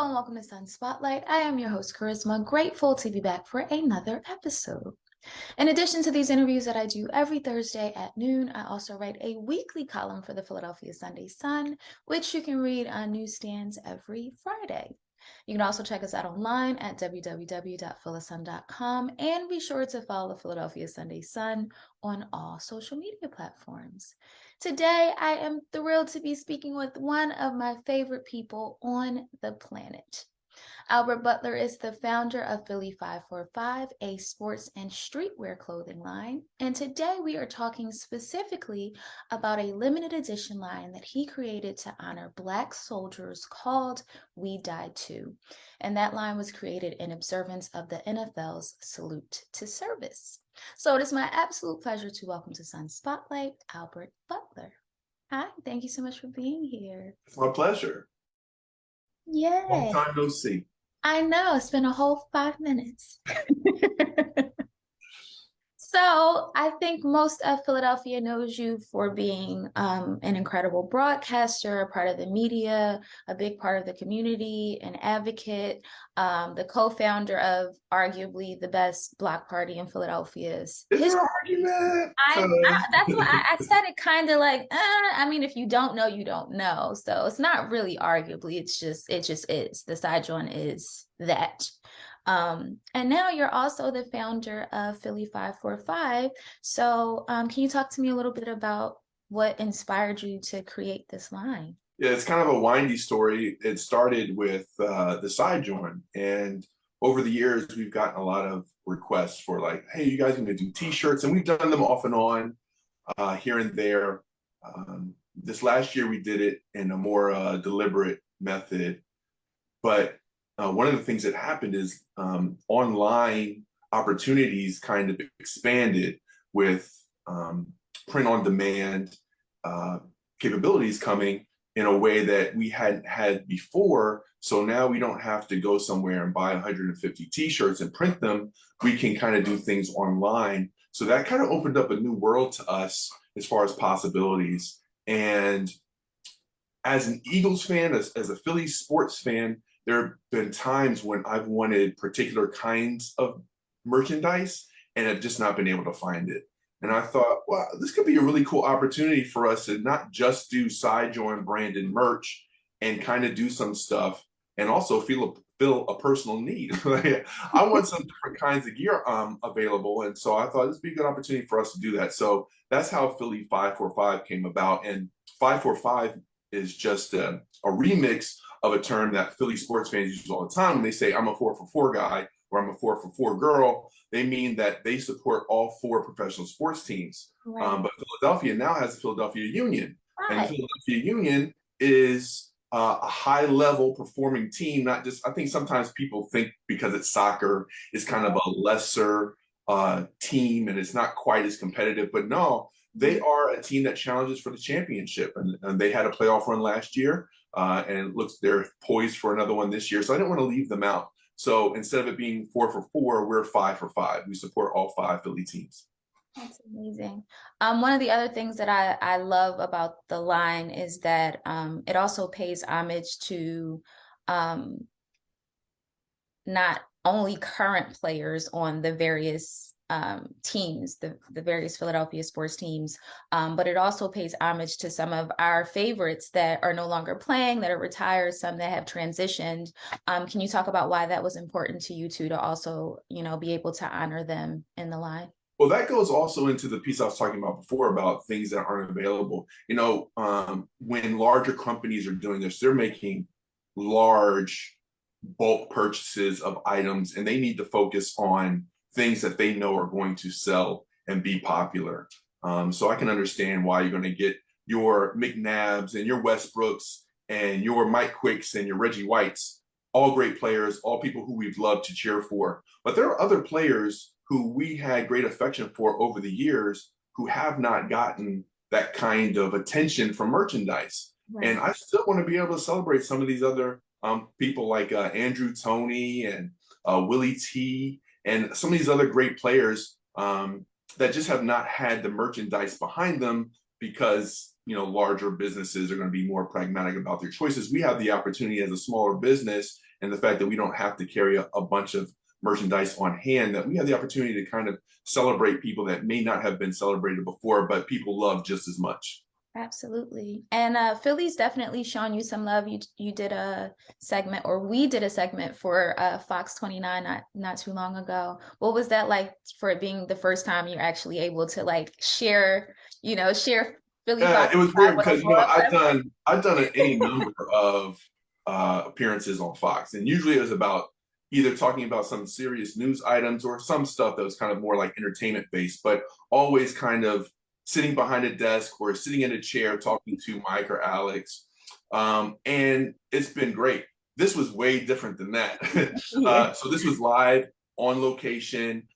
Hello and welcome to Sun Spotlight. I am your host, Charisma, grateful to be back for another episode. In addition to these interviews that I do every Thursday at noon, I also write a weekly column for the Philadelphia Sunday Sun, which you can read on newsstands every Friday. You can also check us out online at www.philasun.com and be sure to follow the Philadelphia Sunday Sun on all social media platforms. Today, I am thrilled to be speaking with one of my favorite people on the planet. Albert Butler is the founder of Philly 545, a sports and streetwear clothing line. And today we are talking specifically about a limited edition line that he created to honor Black soldiers called We Died Too. And that line was created in observance of the NFL's Salute to Service. So it is my absolute pleasure to welcome to Sun Spotlight, Albert Butler. Hi, thank you so much for being here. It's my pleasure. Long Yay. time no see. I know, it's been a whole 5 minutes. So I think most of Philadelphia knows you for being an incredible broadcaster, a part of the media, a big part of the community, an advocate, the co-founder of arguably the best block party in Philadelphia's Is there history. an argument? That's what I said it kind of like, I mean, if you don't know, you don't know. So it's not really arguably, it just is. The side joint is that. And now you're also the founder of Philly 545. So can you talk to me a little bit about what inspired you to create this line? Yeah, it's kind of a windy story. It started with the side joint, and over the years, we've gotten a lot of requests for like, hey, you guys need to do T-shirts, and we've done them off and on here and there. This last year, we did it in a more deliberate method, but one of the things that happened is online opportunities kind of expanded with print on demand capabilities coming in a way that we hadn't had before. So now we don't have to go somewhere and buy 150 t-shirts and print them. We can kind of do things online. So that kind of opened up a new world to us as far as possibilities. And as an Eagles fan, as a Philly sports fan, there have been times when I've wanted particular kinds of merchandise and have just not been able to find it. And I thought, well, this could be a really cool opportunity for us to not just do side join branded merch and kind of do some stuff and also fill a personal need. I want some different kinds of gear available. And so I thought this would be a good opportunity for us to do that. So that's how Philly 545 came about. And 545 is just a remix of a term that Philly sports fans use all the time when they say I'm a 4-for-4 guy or I'm a 4-for-4 girl. They mean that they support all four professional sports teams. Right. But Philadelphia now has the Philadelphia Union, and the Right. Philadelphia Union is a high-level performing team. Not just, I think sometimes people think because it's soccer, it's kind of a lesser team and it's not quite as competitive. But no, they are a team that challenges for the championship, and they had a playoff run last year. And it looks they're poised for another one this year. So I didn't want to leave them out. So instead of it being 4-for-4, we're 5-for-5. We support all five Philly teams. That's amazing. One of the other things that I love about the line is that it also pays homage to not only current players on the various teams, the various Philadelphia sports teams, but it also pays homage to some of our favorites that are no longer playing, that are retired, some that have transitioned. Can you talk about why that was important to you two to also, be able to honor them in the line? Well, that goes also into the piece I was talking about before about things that aren't available. When larger companies are doing this, they're making large bulk purchases of items, and they need to focus on things that they know are going to sell and be popular. So I can understand why you're going to get your McNabbs and your Westbrooks and your Mike Quicks and your Reggie Whites, all great players, all people who we've loved to cheer for. But there are other players who we had great affection for over the years who have not gotten that kind of attention from merchandise. Right. And I still want to be able to celebrate some of these other people like Andrew Toney and Willie T and some of these other great players that just have not had the merchandise behind them because larger businesses are going to be more pragmatic about their choices. We have the opportunity as a smaller business, and the fact that we don't have to carry a bunch of merchandise on hand, that we have the opportunity to kind of celebrate people that may not have been celebrated before, but people love just as much. Absolutely. And Philly's definitely shown you some love. You did a segment, or we did a segment for Fox 29 not too long ago. What was that like for it being the first time you're actually able to like share Philly Yeah, Fox it was 5 weird with a because broad I've done any number of appearances on Fox, and usually it was about either talking about some serious news items or some stuff that was kind of more like entertainment based, but always kind of sitting behind a desk or sitting in a chair talking to Mike or Alex, and it's been great. This was way different than that. Yeah. So this was live on location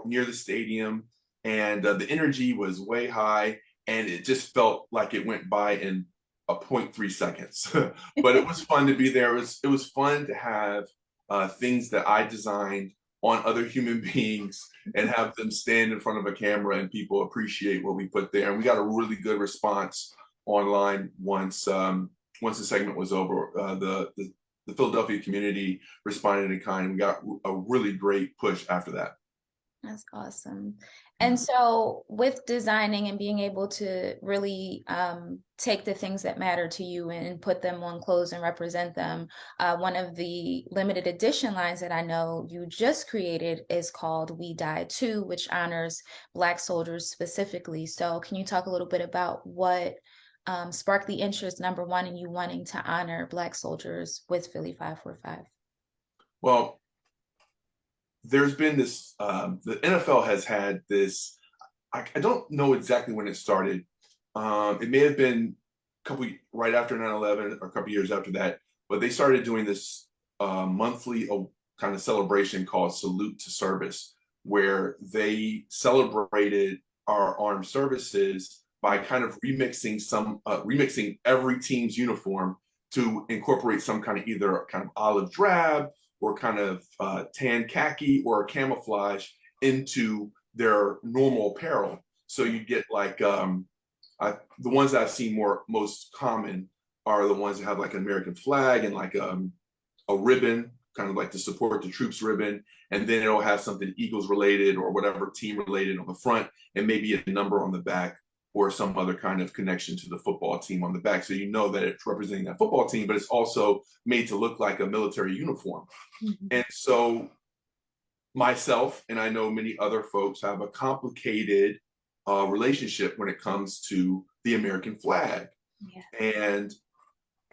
near the stadium, and the energy was way high, and it just felt like it went by in a 0.3 seconds. But it was fun to be there. It was fun to have things that I designed on other human beings and have them stand in front of a camera and people appreciate what we put there. And we got a really good response online once the segment was over. The Philadelphia community responded in kind, and we got a really great push after that. That's awesome. And so with designing and being able to really take the things that matter to you and put them on clothes and represent them, one of the limited edition lines that I know you just created is called We Die Too, which honors Black soldiers specifically. So can you talk a little bit about what sparked the interest, number one, in you wanting to honor Black soldiers with Philly 545? Well, there's been this, the NFL has had this, I don't know exactly when it started. It may have been right after 9/11 or a couple years after that, but they started doing this monthly kind of celebration called Salute to Service, where they celebrated our armed services by kind of remixing every team's uniform to incorporate some kind of either kind of olive drab or kind of tan khaki or camouflage into their normal apparel. So you get like the ones that I've seen most common are the ones that have like an American flag and like a ribbon, kind of like to support the troops ribbon, and then it'll have something Eagles related or whatever team related on the front, and maybe a number on the back or some other kind of connection to the football team on the back. So you know that it's representing that football team, but it's also made to look like a military uniform. Mm-hmm. And so myself, and I know many other folks, have a complicated relationship when it comes to the American flag. Yeah. And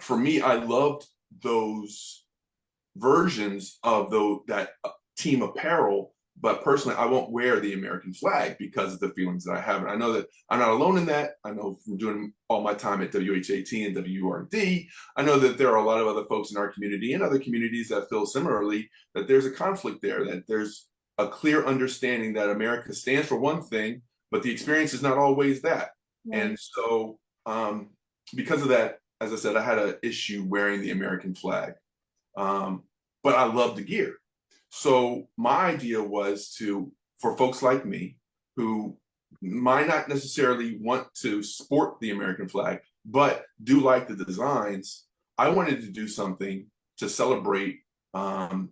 for me, I loved those versions of that team apparel, but personally, I won't wear the American flag because of the feelings that I have. And I know that I'm not alone in that. I know from doing all my time at WHAT and WURD, I know that there are a lot of other folks in our community and other communities that feel similarly, that there's a conflict there, that there's a clear understanding that America stands for one thing, but the experience is not always that. Right. And so because of that, as I said, I had an issue wearing the American flag, but I love the gear. So my idea was for folks like me who might not necessarily want to sport the American flag, but do like the designs, I wanted to do something to celebrate the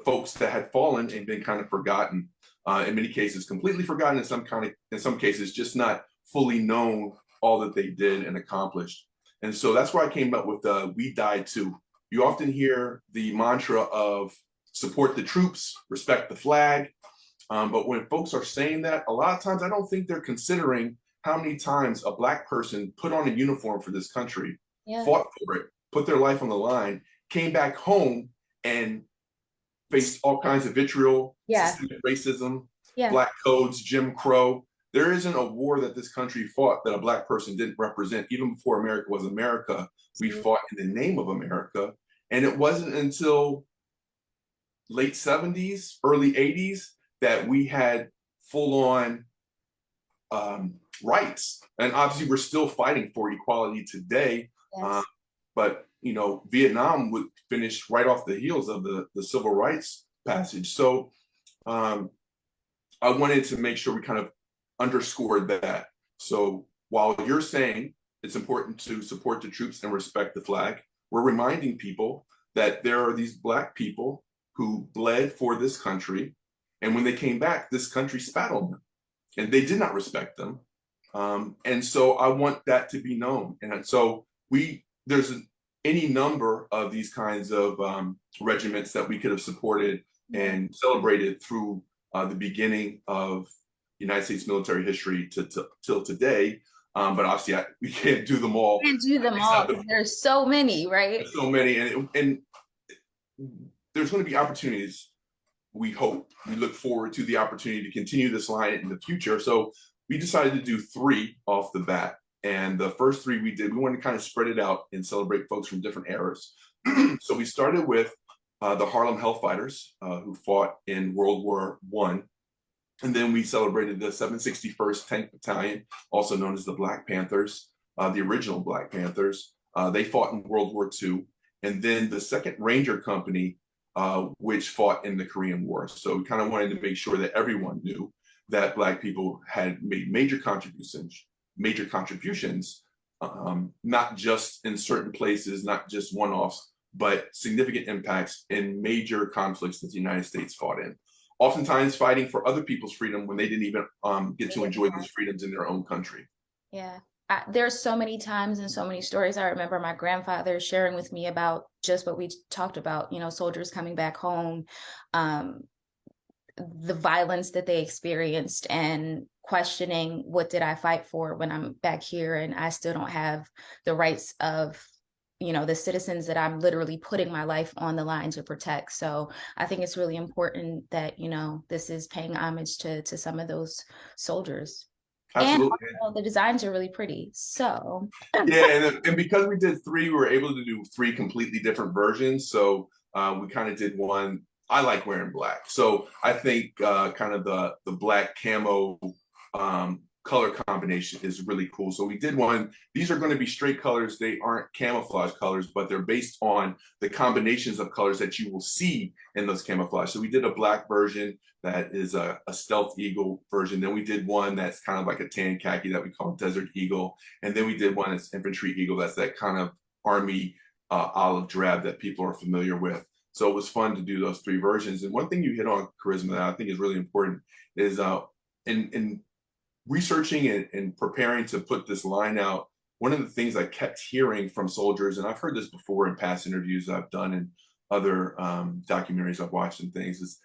folks that had fallen and been kind of forgotten. In many cases, completely forgotten. In some cases, just not fully known all that they did and accomplished. And so that's where I came up with "We Die Too." You often hear the mantra of support the troops, respect the flag. But when folks are saying that, a lot of times I don't think they're considering how many times a Black person put on a uniform for this country, yeah, fought for it, put their life on the line, came back home and faced all kinds of vitriol, yeah, systemic racism, yeah, Black codes, Jim Crow. There isn't a war that this country fought that a Black person didn't represent. Even before America was America, we fought in the name of America. And it wasn't until late 70s, early 80s that we had full-on rights. And obviously we're still fighting for equality today. Yes. But Vietnam would finish right off the heels of the civil rights passage. So I wanted to make sure we kind of underscored that. So while you're saying it's important to support the troops and respect the flag, we're reminding people that there are these Black people who bled for this country. And when they came back, this country spat on them and they did not respect them. And so I want that to be known. And so there's any number of these kinds of regiments that we could have supported and celebrated through the beginning of United States military history till today. But obviously, we can't do them all. Can't do them all because there's so many, right? So many, and there's going to be opportunities. We hope, we look forward to the opportunity to continue this line in the future. So we decided to do 3 off the bat. And the first 3 we wanted to kind of spread it out and celebrate folks from different eras. So we started with the Harlem Hellfighters, who fought in World War I. And then we celebrated the 761st Tank Battalion, also known as the Black Panthers, the original Black Panthers. They fought in World War II. And then the 2nd Ranger Company, which fought in the Korean War. So we kind of wanted to make sure that everyone knew that Black people had made major contributions, not just in certain places, not just one-offs, but significant impacts in major conflicts that the United States fought in. Oftentimes fighting for other people's freedom when they didn't even get to enjoy those freedoms in their own country. Yeah. There's so many times and so many stories. I remember my grandfather sharing with me about just what we talked about, soldiers coming back home, the violence that they experienced and questioning, what did I fight for when I'm back here and I still don't have the rights of the citizens that I'm literally putting my life on the line to protect. So I think it's really important that, this is paying homage to some of those soldiers. Absolutely. And also, the designs are really pretty. So yeah, and because we did 3, we were able to do 3 completely different versions. So we kind of did one. I like wearing black, so I think kind of the black camo color combination is really cool. So we did one. These are going to be straight colors. They aren't camouflage colors, but they're based on the combinations of colors that you will see in those camouflage. So we did a black version that is a stealth eagle version. Then we did one that's kind of like a tan khaki that we call Desert Eagle. And then we did one that's infantry eagle. That's that kind of army olive drab that people are familiar with. So it was fun to do those 3 versions. And one thing you hit on, Charisma, that I think is really important is in researching and preparing to put this line out, one of the things I kept hearing from soldiers, and I've heard this before in past interviews I've done and other documentaries I've watched and things, is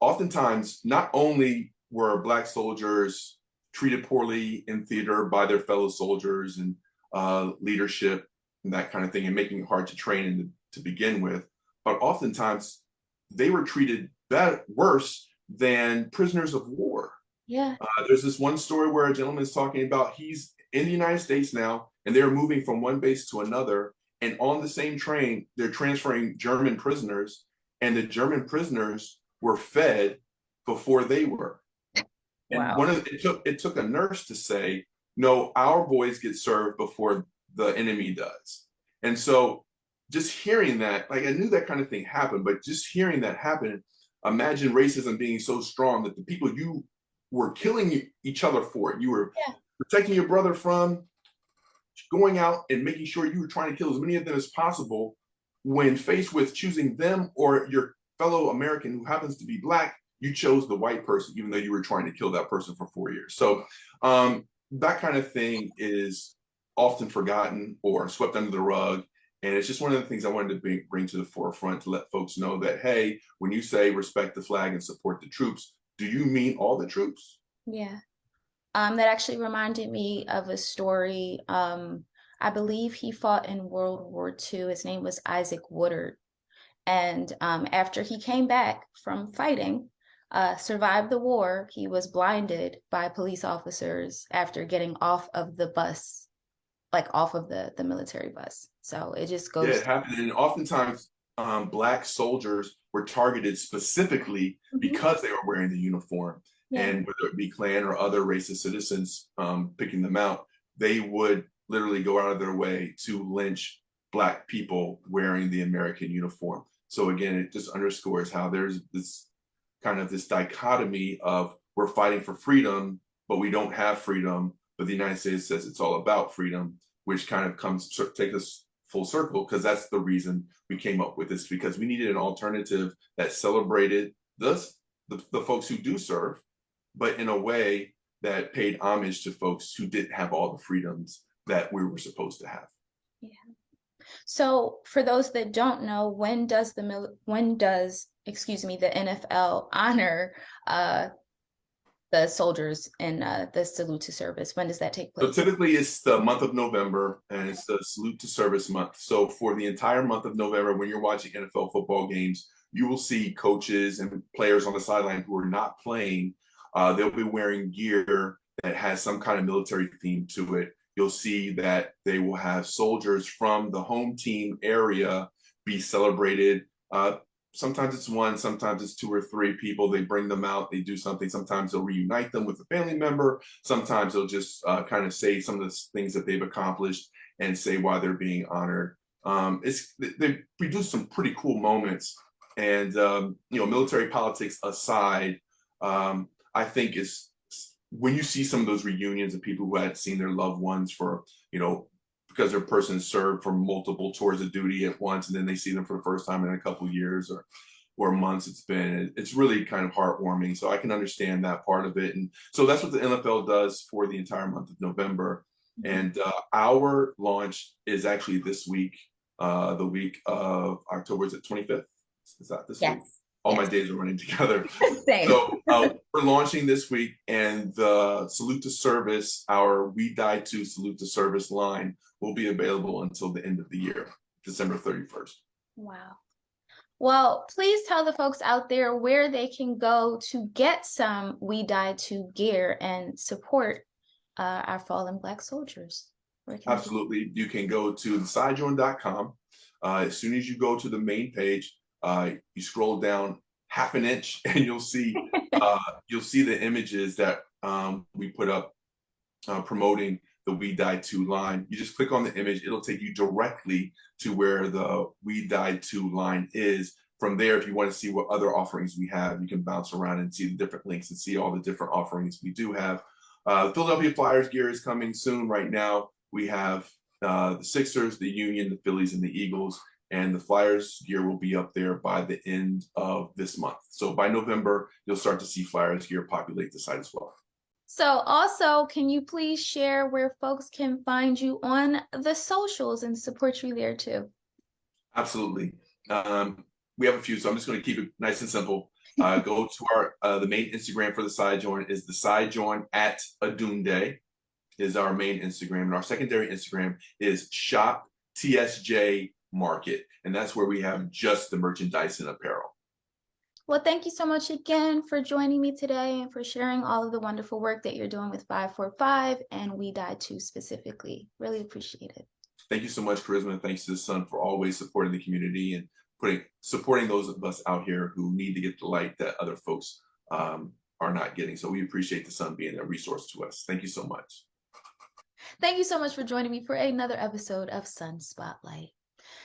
oftentimes not only were Black soldiers treated poorly in theater by their fellow soldiers and leadership and that kind of thing, and making it hard to train and to begin with, but oftentimes they were treated worse than prisoners of war. Yeah. There's this one story where a gentleman is talking about he's in the United States now, and they're moving from one base to another. And on the same train, they're transferring German prisoners, and the German prisoners were fed before they were. And Wow. it took a nurse to say, no, our boys get served before the enemy does. And so just hearing that, like I knew that kind of thing happened, but just hearing that happen, imagine racism being so strong that the people you were killing each other for it, you were protecting your brother from, going out and making sure you were trying to kill as many of them as possible. When faced with choosing them or your fellow American who happens to be Black, you chose the white person, even though you were trying to kill that person for 4 years. So that kind of thing is often forgotten or swept under the rug. And it's just one of the things I wanted to bring to the forefront to let folks know that, hey, when you say respect the flag and support the troops, do you mean all the troops? Yeah. That actually reminded me of a story. I believe he fought in World War II. His name was Isaac Woodard. And after he came back from fighting, survived the war, he was blinded by police officers after getting off of the bus, like off of the military bus. So it just goes. Yeah, it happened. And oftentimes, Black soldiers were targeted specifically because they were wearing the uniform. Yeah. And whether it be Klan or other racist citizens picking them out, they would literally go out of their way to lynch Black people wearing the American uniform. So again, it just underscores how there's this kind of this dichotomy of we're fighting for freedom, but we don't have freedom but the United States says it's all about freedom, which kind of take us full circle, because that's the reason we came up with this, because we needed an alternative that celebrated the folks who do serve, but in a way that paid homage to folks who didn't have all the freedoms that we were supposed to have. Yeah. So for those that don't know, when does the NFL honor the soldiers in the salute to service? When does that take So place? typically it's the month of November, and it's the salute to service month. So for the entire month of November, when you're watching NFL football games, you will see coaches and players on the sideline who are not playing. They'll be wearing gear that has some kind of military theme to it. You'll see that they will have soldiers from the home team area be celebrated. Sometimes it's one, sometimes it's two or three people. They bring them out, they do something. Sometimes they'll reunite them with a family member. Sometimes they'll just kind of say some of the things that they've accomplished and say why they're being honored. They produce some pretty cool moments. And military politics aside, I think it's when you see some of those reunions of people who had seen their loved ones for, because their person served for multiple tours of duty at once, and then they see them for the first time in a couple of years or months. It's really kind of heartwarming. So I can understand that part of it. And so that's what the NFL does for the entire month of November. And our launch is actually this week, the week of October, is it 25th? Is that this week? All my days are running together. Same. So we're launching this week, and the Salute to Service, our We Die To Salute to Service line, will be available until the end of the year, December 31st. Wow. Well, please tell the folks out there where they can go to get some We Die To gear and support our fallen Black soldiers. Absolutely. You can go to thesidejoin.com. As soon as you go to the main page, you scroll down half an inch and you'll see the images that we put up promoting the We Die To line. You just click on the image, it'll take you directly to where the We Die To line is. From there, if you want to see what other offerings we have, you can bounce around and see the different links and see all the different offerings we do have. Philadelphia Flyers gear is coming soon. Right now, we have the Sixers, the Union, the Phillies, and the Eagles. And the Flyers gear will be up there by the end of this month. So by November, you'll start to see Flyers gear populate the site as well. So also, can you please share where folks can find you on the socials and support you there too? Absolutely. We have a few, so I'm just going to keep it nice and simple. Go to our the main Instagram for the Side Join is the Side Join at Adunde is our main Instagram, and our secondary Instagram is Shop TSJ Market, and that's where we have just the merchandise and apparel. Well, thank you so much again for joining me today and for sharing all of the wonderful work that you're doing with 545 and We Die To specifically. Really appreciate it. Thank you so much, Charisma, and thanks to the Sun for always supporting the community and supporting those of us out here who need to get the light that other folks are not getting. So we appreciate the Sun being a resource to us. Thank you so much. Thank you so much for joining me for another episode of Sun Spotlight.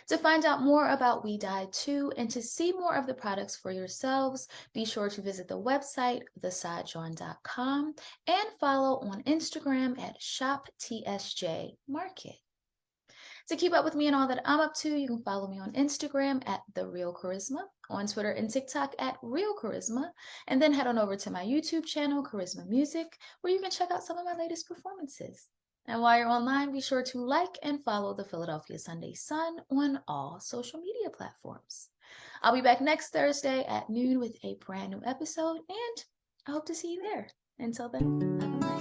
To find out more about We Die To and to see more of the products for yourselves, be sure to visit the website, thesidejoin.com, and follow on Instagram at ShopTSJMarket. To keep up with me and all that I'm up to, you can follow me on Instagram at The Real Charisma, on Twitter and TikTok at Real Charisma, and then head on over to my YouTube channel, Charisma Music, where you can check out some of my latest performances. And while you're online, be sure to like and follow the Philadelphia Sunday Sun on all social media platforms. I'll be back next Thursday at noon with a brand new episode, and I hope to see you there. Until then, have a